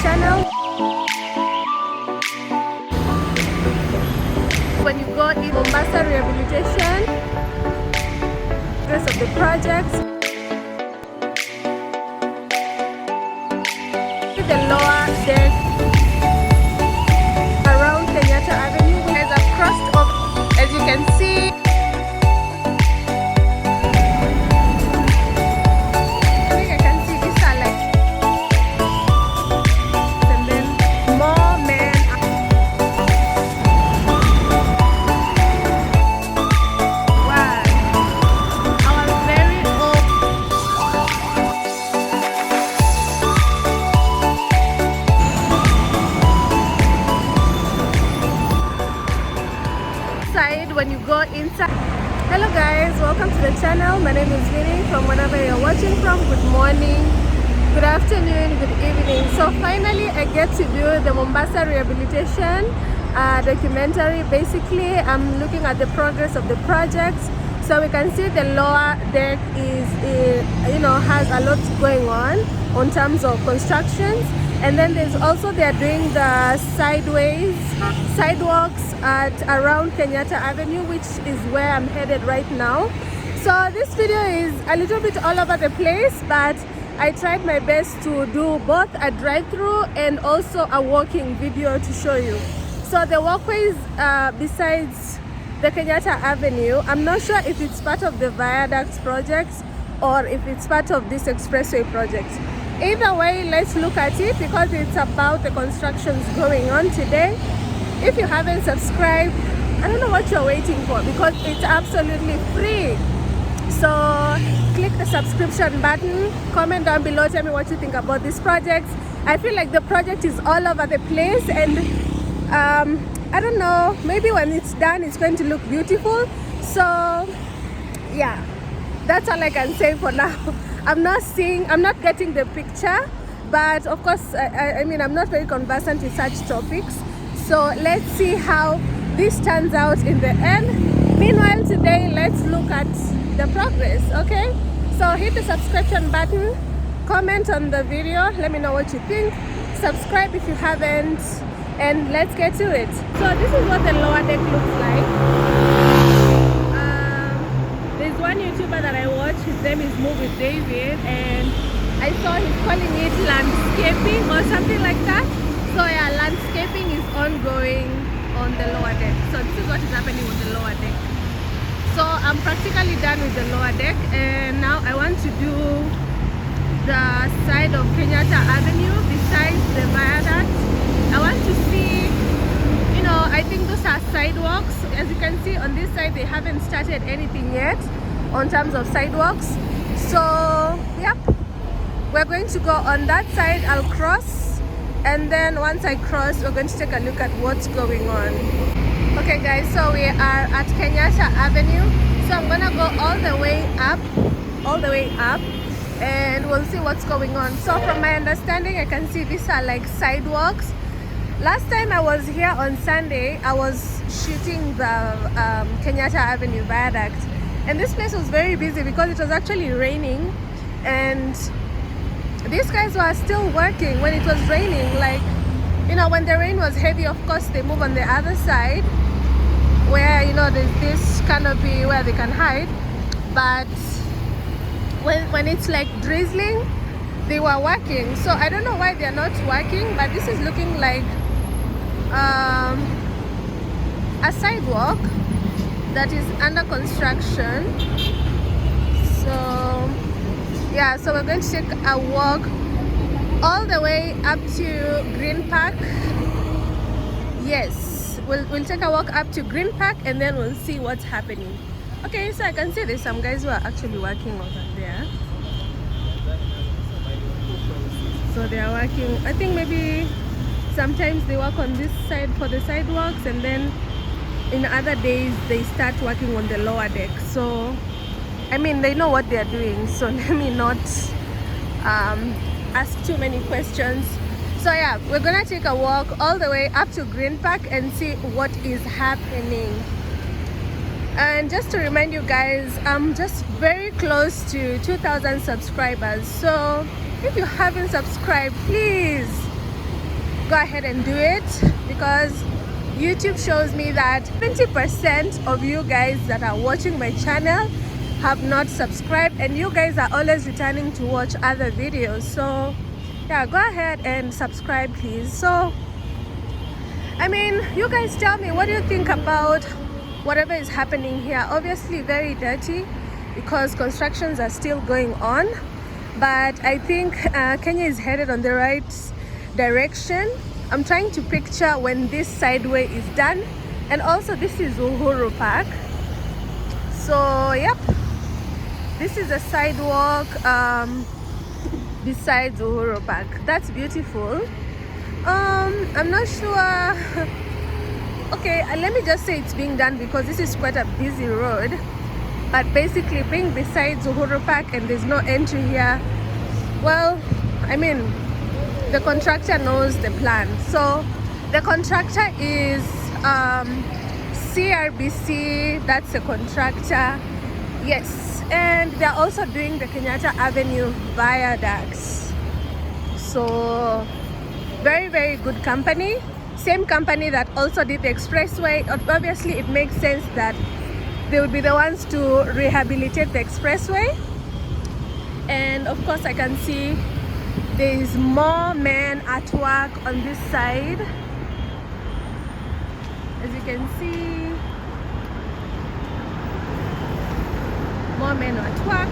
channel. When you go in Mombasa rehabilitation, rest of the projects, the lower deck around Kenyatta Avenue, we have crossed over, as you can see. When you go inside. Hello guys, welcome to the channel. My name is Vinny from wherever you're watching from. Good morning, good afternoon, good evening. So finally I get to do the Mombasa rehabilitation documentary. Basically I'm looking at the progress of the project. So we can see the lower deck is has a lot going on terms of constructions. And then there's also, they're doing the sidewalks at around Kenyatta Avenue, which is where I'm headed right now. So this video is a little bit all over the place, but I tried my best to do both a drive-through and also a walking video to show you. So the walkways besides the Kenyatta Avenue, I'm not sure if it's part of the viaducts project or if it's part of this expressway project. Either way, let's look at it because it's about the constructions going on today. If you haven't subscribed, I don't know what you're waiting for because it's absolutely free. So click the subscription button, comment down below, tell me what you think about this project. I feel like the project is all over the place, and I don't know, maybe when it's done it's going to look beautiful. So yeah, that's all I can say for now. I'm not getting the picture, but of course, I mean, I'm not very conversant with such topics. So let's see how this turns out in the end. Meanwhile, today, let's look at the progress, okay? So hit the subscription button, comment on the video, let me know what you think, subscribe if you haven't, and let's get to it. So this is what the lower deck looks like. There's one YouTuber that I watch, his name is Move with David, and I saw he's calling it landscaping or something like that. So yeah, landscaping is ongoing on the lower deck. So this is what is happening with the lower deck. So I'm practically done with the lower deck, and now I want to do the side of Kenyatta Avenue besides the viaduct. I want to see, I think those are sidewalks. As you can see on this side, they haven't started anything yet on terms of sidewalks. So yep, we're going to go on that side. I'll cross, and then once I cross, we're going to take a look at what's going on. Okay guys, so we are at Kenyatta Avenue. So I'm gonna go all the way up, and we'll see what's going on. So from my understanding, I can see these are like sidewalks. Last time I was here on Sunday, I was shooting the Kenyatta Avenue viaduct, and this place was very busy because it was actually raining, and these guys were still working when it was raining. Like, when the rain was heavy, of course they move on the other side where there's this canopy where they can hide, but when it's like drizzling, they were working. So I don't know why they're not working, but this is looking like a sidewalk that is under construction. So yeah, so we're going to take a walk all the way up to Green Park. Yes, we'll take a walk up to Green Park, and then we'll see what's happening. Okay, so I can see there's some guys who are actually working over there. So they are working, I think maybe sometimes they work on this side for the sidewalks, and then in other days they start working on the lower deck. So I mean, they know what they're doing, so let me not ask too many questions. So yeah, we're gonna take a walk all the way up to Green Park and see what is happening. And just to remind you guys, I'm just very close to 2,000 subscribers. So if you haven't subscribed, please go ahead and do it, because YouTube shows me that 20% of you guys that are watching my channel have not subscribed, and you guys are always returning to watch other videos. So yeah, go ahead and subscribe, please. So I mean, you guys tell me, what do you think about whatever is happening here? Obviously very dirty because constructions are still going on, but I think Kenya is headed on the right direction. I'm trying to picture when this sideway is done, and also this is Uhuru Park. So yep, this is a sidewalk besides Uhuru Park. That's beautiful. I'm not sure. Okay, let me just say it's being done because this is quite a busy road, but basically being besides Uhuru Park and there's no entry here, well, I mean, the contractor knows the plan. So the contractor is CRBC, that's the contractor, yes, and they're also doing the Kenyatta Avenue viaducts. So very, very good company. Same company that also did the expressway. Obviously it makes sense that they would be the ones to rehabilitate the expressway. And of course I can see there is more men at work on this side. As you can see, more men at work.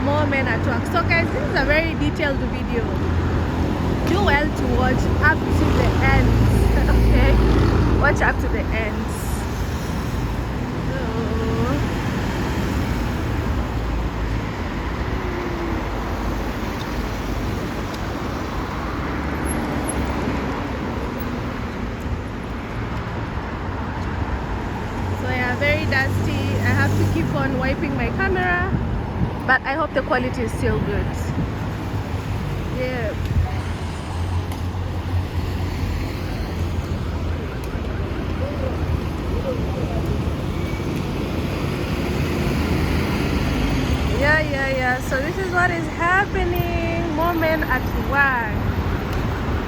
More men at work. So guys, this is a very detailed video. Do well to watch up to the end. Okay, watch up to the end. So yeah, very dusty. I have to keep on wiping my camera, but I hope the quality is still good. Yeah. Yeah. So this is what is happening. More men at work.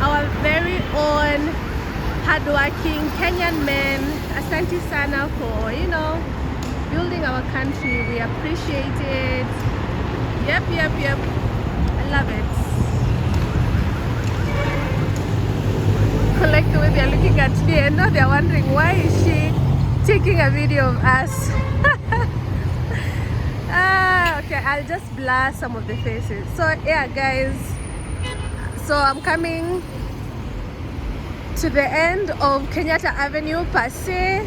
Our very own hardworking Kenyan men. Asante sana for, you know, building our country. We appreciate it. Yep. I love it. Like the way they're looking at me, and now they're wondering why is she taking a video of us. Okay, I'll just blur some of the faces. So yeah guys, so I'm coming to the end of Kenyatta Avenue per se,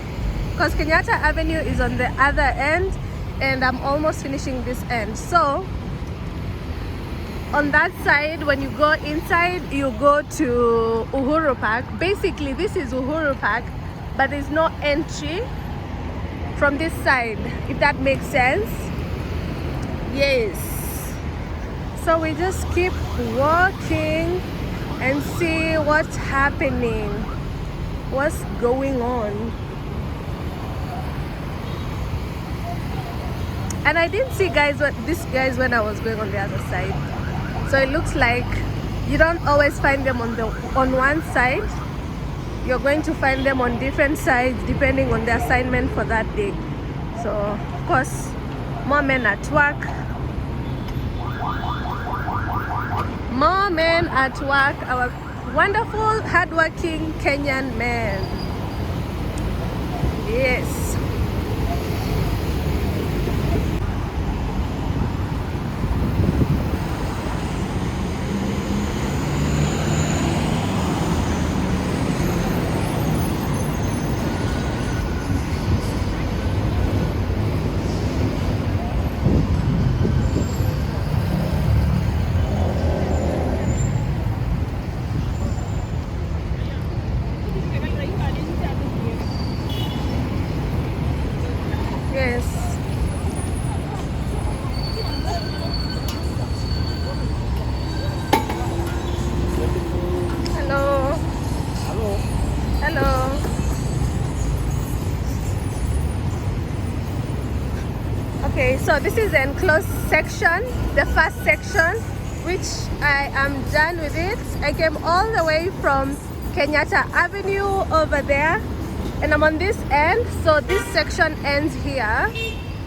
because Kenyatta Avenue is on the other end and I'm almost finishing this end. So on that side, when you go inside, you go to Uhuru Park. Basically this is Uhuru Park, but there's no entry from this side, if that makes sense. Yes, so we just keep walking and see what's happening, what's going on. And I didn't see these guys when I was going on the other side. So it looks like you don't always find them on one side. You're going to find them on different sides depending on the assignment for that day. So of course, more men at work. More men at work. Our wonderful, hardworking Kenyan men. Yes. Okay, so this is the enclosed section, the first section. which I am done with it. I came all the way from Kenyatta Avenue over there, and I'm on this end, so this section ends here,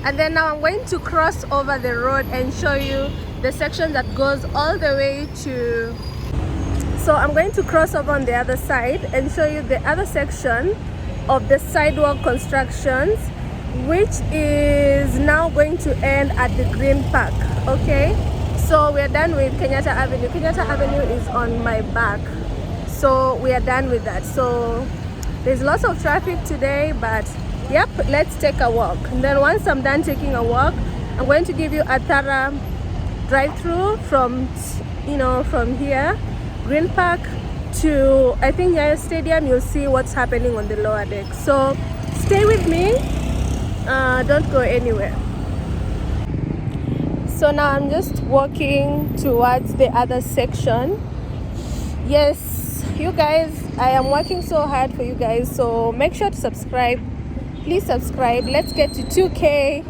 and then now I'm going to cross over the road and show you the section that goes all the way to, so I'm going to cross over on the other side and show you the other section of the sidewalk constructions, which is now going to end at the Green Park. Okay, so we're done with Kenyatta Avenue. Kenyatta Avenue is on my back, so we are done with that. So there's lots of traffic today, but yep, let's take a walk. And then once I'm done taking a walk, I'm going to give you a thorough drive-through from, you know, from here, Green Park, to I think JKIA Stadium. You'll see what's happening on the lower deck. So stay with me, don't go anywhere. So now I'm just walking towards the other section. Yes, you guys, I am working so hard for you guys, so make sure to subscribe. Please subscribe. Let's get to 2K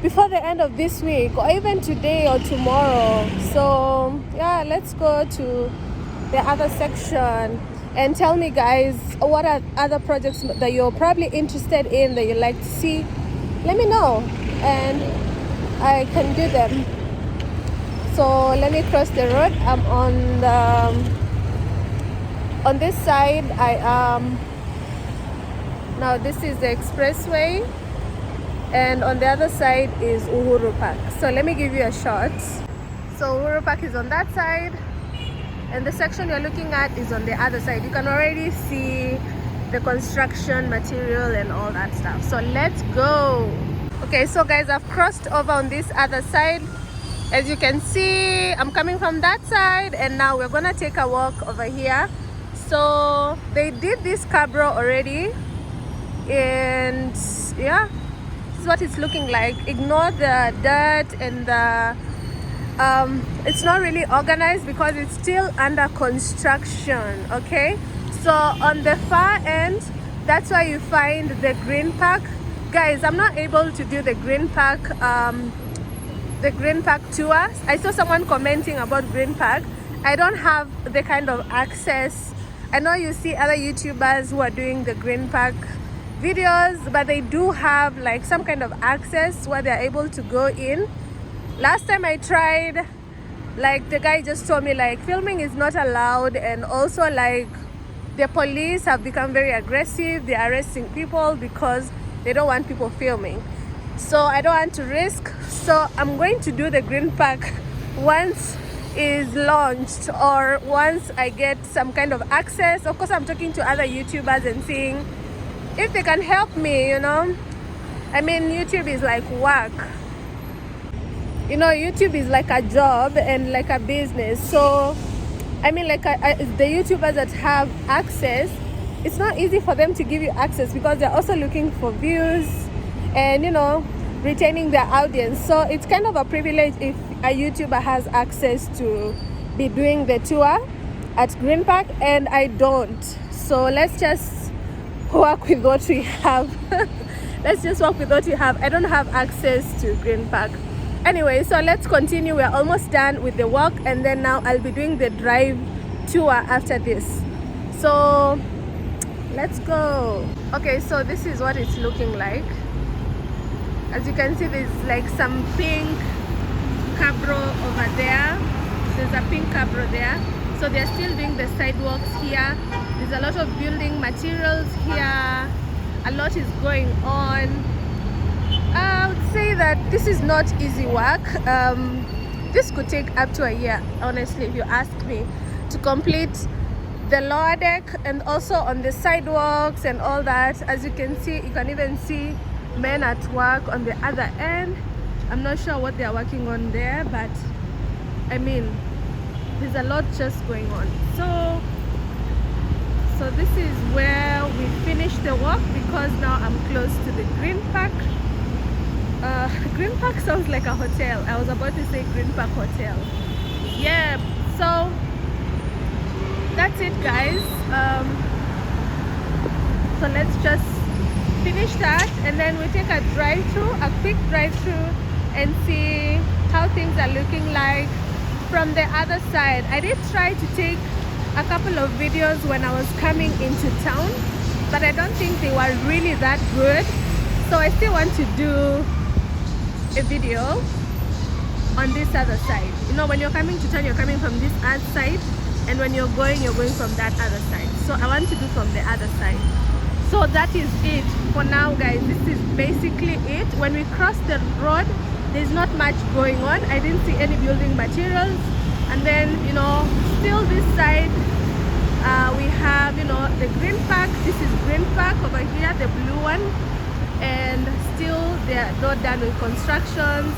before the end of this week, or even today or tomorrow. So yeah, let's go to the other section and tell me, guys, what are other projects that you're probably interested in, that you like to see. Let me know and I can do them. So let me cross the road. I'm on the on this side. I am now, this is the expressway, and on the other side is Uhuru Park. So let me give you a shot. So Uhuru Park is on that side, and the section you're looking at is on the other side. You can already see the construction material and all that stuff. So let's go. Okay, so guys, I've crossed over on this other side. As you can see, I'm coming from that side, and now we're gonna take a walk over here. So they did this Cabro already, and yeah, this is what it's looking like. Ignore the dirt and the it's not really organized because it's still under construction. Okay, so on the far end, that's why you find the Green Park. Guys, I'm not able to do the Green Park tours. I saw someone commenting about Green Park. I don't have the kind of access. I know you see other YouTubers who are doing the Green Park videos, but they do have like some kind of access where they're able to go in. Last time I tried, like, the guy just told me like filming is not allowed, and also like the police have become very aggressive. They're arresting people because they don't want people filming. So I don't want to risk. So I'm going to do the Green Park once is launched, or once I get some kind of access. Of course, I'm talking to other YouTubers and seeing if they can help me, you know. I mean, YouTube is like work. You know, YouTube is like a job and like a business. So I mean, like the YouTubers that have access, it's not easy for them to give you access because they're also looking for views and, you know, retaining their audience. So it's kind of a privilege if a YouTuber has access to be doing the tour at Green Park, and I don't. So let's just work with what we have. Let's just work with what we have. I don't have access to Green Park. Anyway, so let's continue. We're almost done with the walk, and then now I'll be doing the drive tour after this. So let's go. Okay, so this is what it's looking like. As you can see, there's like some pink Cabro over there. There's a pink Cabro there. So they're still doing the sidewalks here. There's a lot of building materials here. A lot is going on. I would say that this is not easy work. This could take up to a year, honestly, if you ask me, to complete the lower deck and also on the sidewalks and all that. As you can see, you can even see men at work on the other end. I'm not sure what they're working on there, but I mean, there's a lot just going on. So this is where we finish the walk, because now I'm close to the Green Park. Green Park sounds like a hotel. I was about to say Green Park Hotel. Yeah, so that's it, guys. So let's just finish that, and then we take a drive-through, a quick drive-through, and see how things are looking like from the other side. I did try to take a couple of videos when I was coming into town, but I don't think they were really that good. So I still want to do a video on this other side. You know, when you're coming to town, you're coming from this other side, and when you're going from that other side. So I want to do from the other side. So that is it for now, guys. This is basically it. When we cross the road, there's not much going on. I didn't see any building materials. And then, you know, still this side, we have, you know, the green park. This is green park over here, the blue one. And still they're not done with constructions.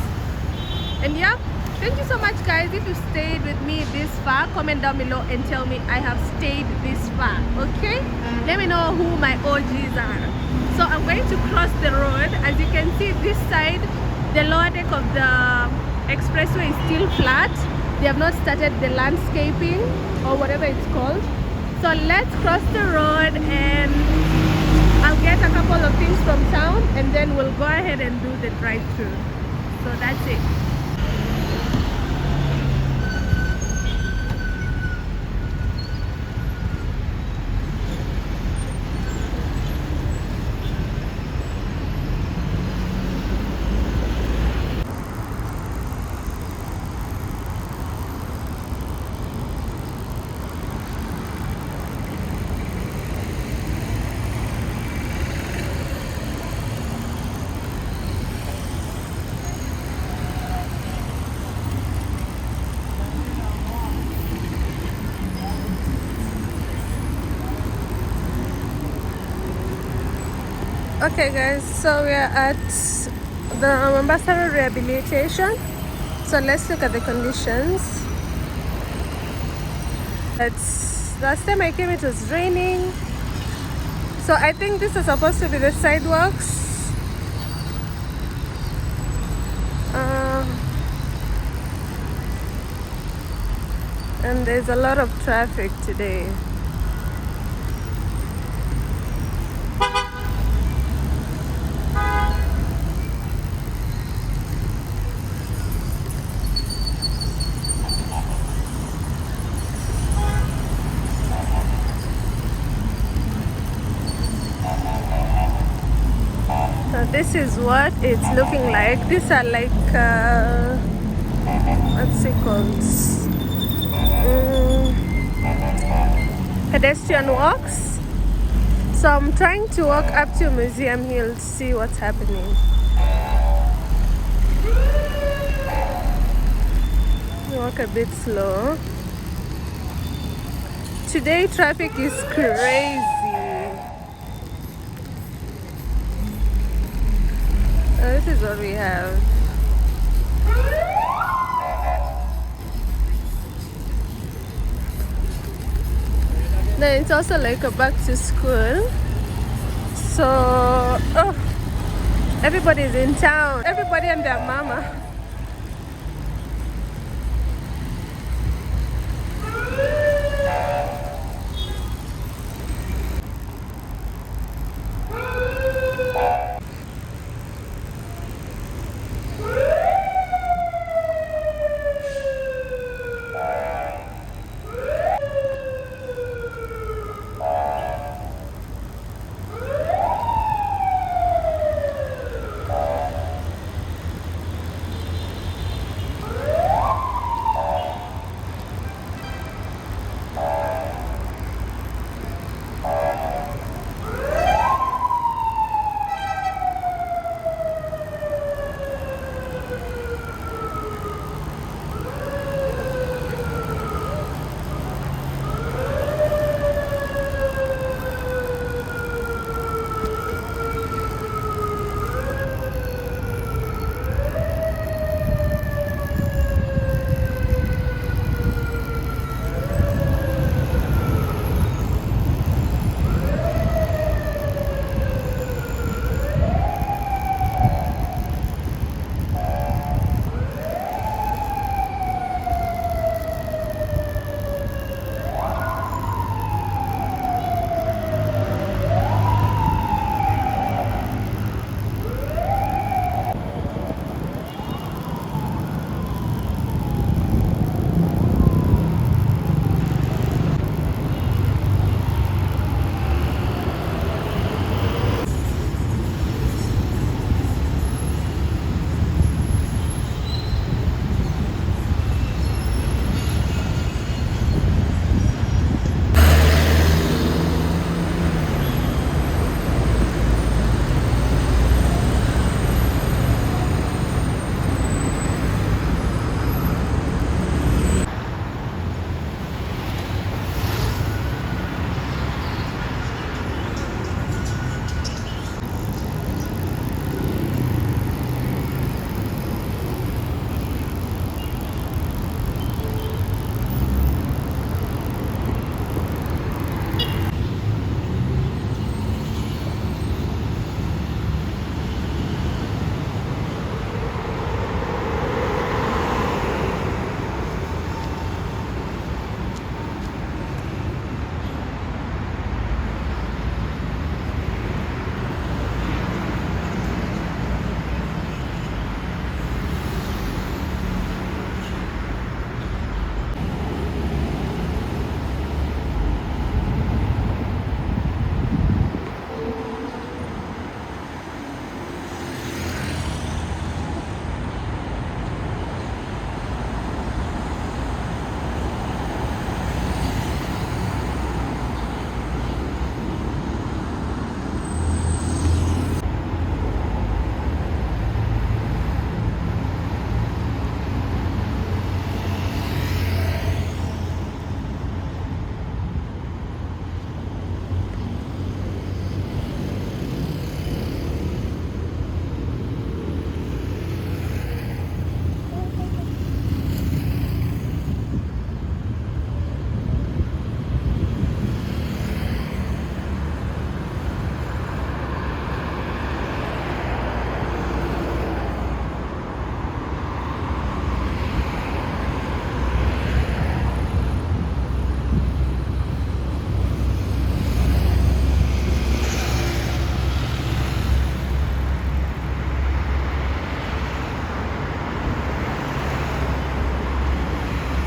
And yeah, thank you so much, guys. If you stayed with me this far, comment down below and tell me I have stayed this far. Okay, let me know who my OGs are. So I'm going to cross the road. As you can see, this side, the lower deck of the expressway is still flat. They have not started the landscaping or whatever it's called. So let's cross the road and I'll get a couple of things from town, and then we'll go ahead and do the drive-through. So that's it. Okay guys, so we are at the Mombasa rehabilitation. So let's look at the conditions. Last time I came it was raining. So I think this is supposed to be the sidewalks. And there's a lot of traffic today. This is what it's looking like. These are like what's it called? Pedestrian walks. So I'm trying to walk up to Museum Hill to see what's happening. Walk a bit slow. Today traffic is crazy. This is what we have. Then it's also like a back to school. So everybody's in town. Everybody and their mama.